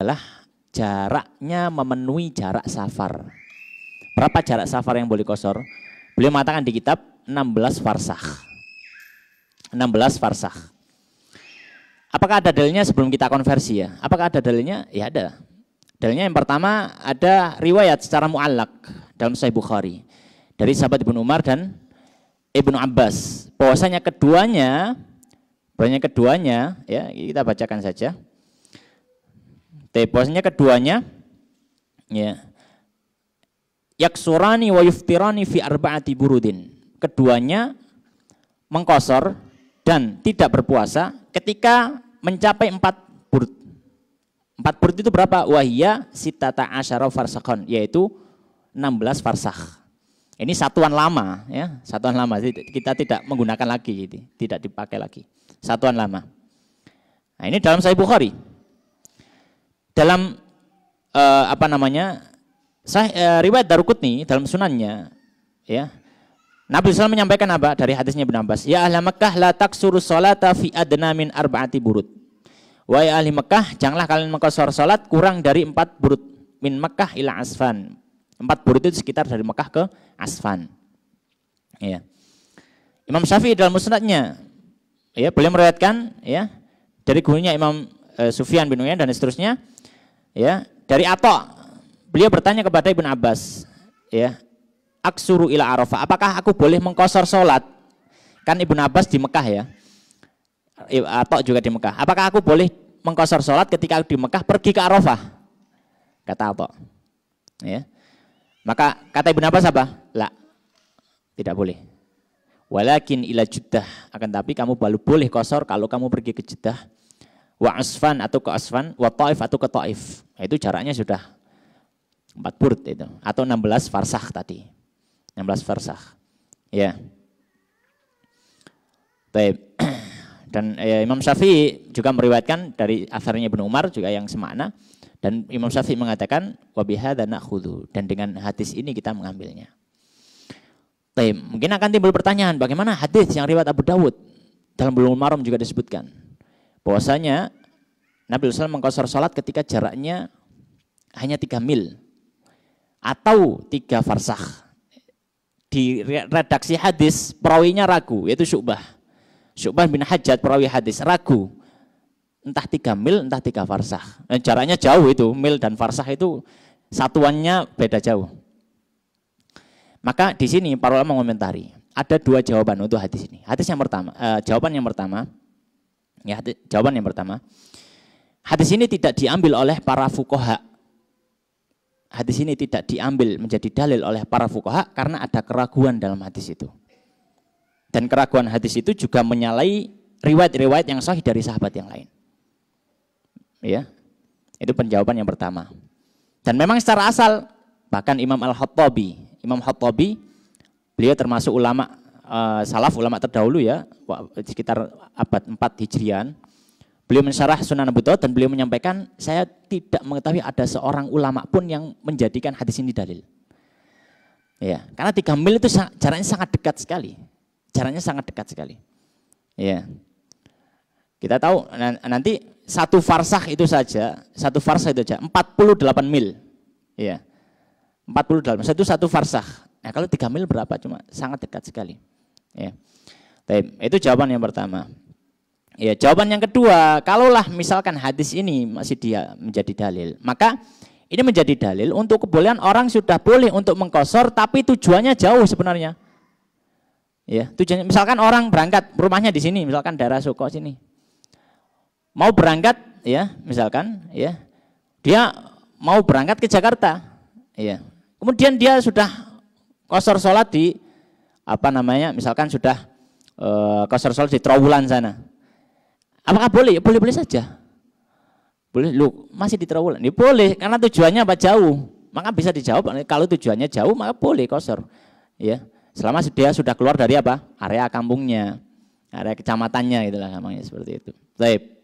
adalah jaraknya memenuhi jarak safar. Berapa jarak safar yang boleh qasar? Beliau mengatakan di kitab 16 farsakh. 16 farsakh. Apakah ada dalilnya sebelum kita konversi ya? Apakah ada dalilnya? Ya ada. Dalilnya yang pertama ada riwayat secara mu'allaq dalam Sahih Bukhari dari sahabat Ibnu Umar dan Ibnu Abbas. Bahwasanya keduanya ya kita bacakan saja. Bahwasanya keduanya ya yaksurani wa yuftirani fi arba'ati burudin. Keduanya mengqasar dan tidak berpuasa ketika mencapai 4 burud. 4 burud itu berapa? Wahiyya sittata asyara farsakhan, yaitu 16 farsakh. Ini satuan lama ya, satuan lama. Kita tidak menggunakan lagi, tidak dipakai lagi. Satuan lama. Nah, ini dalam Sahih Bukhari. Dalam riwayat Daruqutni dalam sunannya ya. Nabi SAW menyampaikan apa dari hadisnya Ibnu Abbas? Ya ahli Makkah la taksuru sholata fi adna min arba'ati burud. Wahai ahli Makkah, janganlah kalian mengqasar salat kurang dari 4 burud min Makkah ila Asfan. 4 burud itu sekitar dari Makkah ke Asfan. Ya. Imam Syafi'i dalam musnadnya ya, beliau meriwayatkan ya dari gurunya Imam Sufyan bin Uyainah dan seterusnya ya, dari Atha. Beliau bertanya kepada Ibnu Abbas ya, aksuru ila Arafah, apakah aku boleh mengqasar salat? Kan Ibnu Abbas di Mekah ya. Atha juga di Mekah. Apakah aku boleh mengqasar salat ketika aku di Mekah pergi ke Arafah? Kata Atha. Ya. Maka kata Ibnu Abbas apa? La, tidak boleh. Walakin ila Jeddah, akan tapi kamu baru boleh qasar kalau kamu pergi ke Jeddah, wa Asfan atau ke Asfan, wa Taif atau ke Taif. Itu jaraknya sudah 4 burud itu, atau 16 farsakh tadi. 16 farsakh. Ya. Baik. Dan Imam Syafi'i juga meriwayatkan dari asarnya Ibnu Umar juga yang semakna. Dan Imam Syafi'i mengatakan wa bihadza na'khudhu, dan dengan hadis ini kita mengambilnya. Baik, mungkin akan timbul pertanyaan, bagaimana hadis yang riwayat Abu Dawud dalam Bulughul Maram juga disebutkan bahwasanya Nabi SAW mengqasar salat ketika jaraknya hanya 3 mil atau 3 farsakh. Di redaksi hadis perawinya ragu, yaitu Syu'bah bin Hajjaj perawi hadis ragu. Entah 3 mil, entah 3 farsakh. Jaraknya jauh itu, mil dan farsakh itu satuannya beda jauh. Maka di sini para ulama mengomentari, ada 2 jawaban untuk hadis ini. Hadis yang pertama, jawaban yang pertama, hadis ini tidak diambil oleh para fuqaha. Hadis ini tidak diambil menjadi dalil oleh para fuqaha karena ada keraguan dalam hadis itu. Dan keraguan hadis itu juga menyalahi riwayat-riwayat yang sahih dari sahabat yang lain. Ya, itu penjawaban yang pertama. Dan memang secara asal bahkan Imam Al-Khattabi, beliau termasuk ulama salaf, ulama terdahulu ya, sekitar abad 4 Hijrian. Beliau mensyarah Sunan Abu Dawud dan beliau menyampaikan, saya tidak mengetahui ada seorang ulama pun yang menjadikan hadis ini dalil. Ya, karena 3 mil itu jaraknya sangat dekat sekali. Jaraknya sangat dekat sekali. Ya. Kita tahu nanti 1 farsakh itu saja 48 mil. Ya. 48, itu 1 farsakh. Nah, kalau 3 mil berapa? Cuma sangat dekat sekali. Ya. Itu jawaban yang pertama. Ya, jawaban yang kedua, kalaulah misalkan hadis ini masih dia menjadi dalil, maka ini menjadi dalil untuk kebolehan orang sudah boleh untuk mengqasar tapi tujuannya jauh sebenarnya. Ya, tujuannya misalkan orang berangkat rumahnya di sini, misalkan daerah Soko sini. Mau berangkat ya, misalkan ya. Dia mau berangkat ke Jakarta. Ya. Kemudian dia sudah qasar salat di misalkan sudah qasar salat di Trawulan sana. Apakah boleh? Boleh-boleh saja. Boleh, lu masih di Trawulan. Ya boleh, karena tujuannya apa? Jauh. Maka bisa dijawab, kalau tujuannya jauh maka boleh qasar. Ya. Selama dia sudah keluar dari area kampungnya, area kecamatannya, itulah namanya seperti itu. Baik.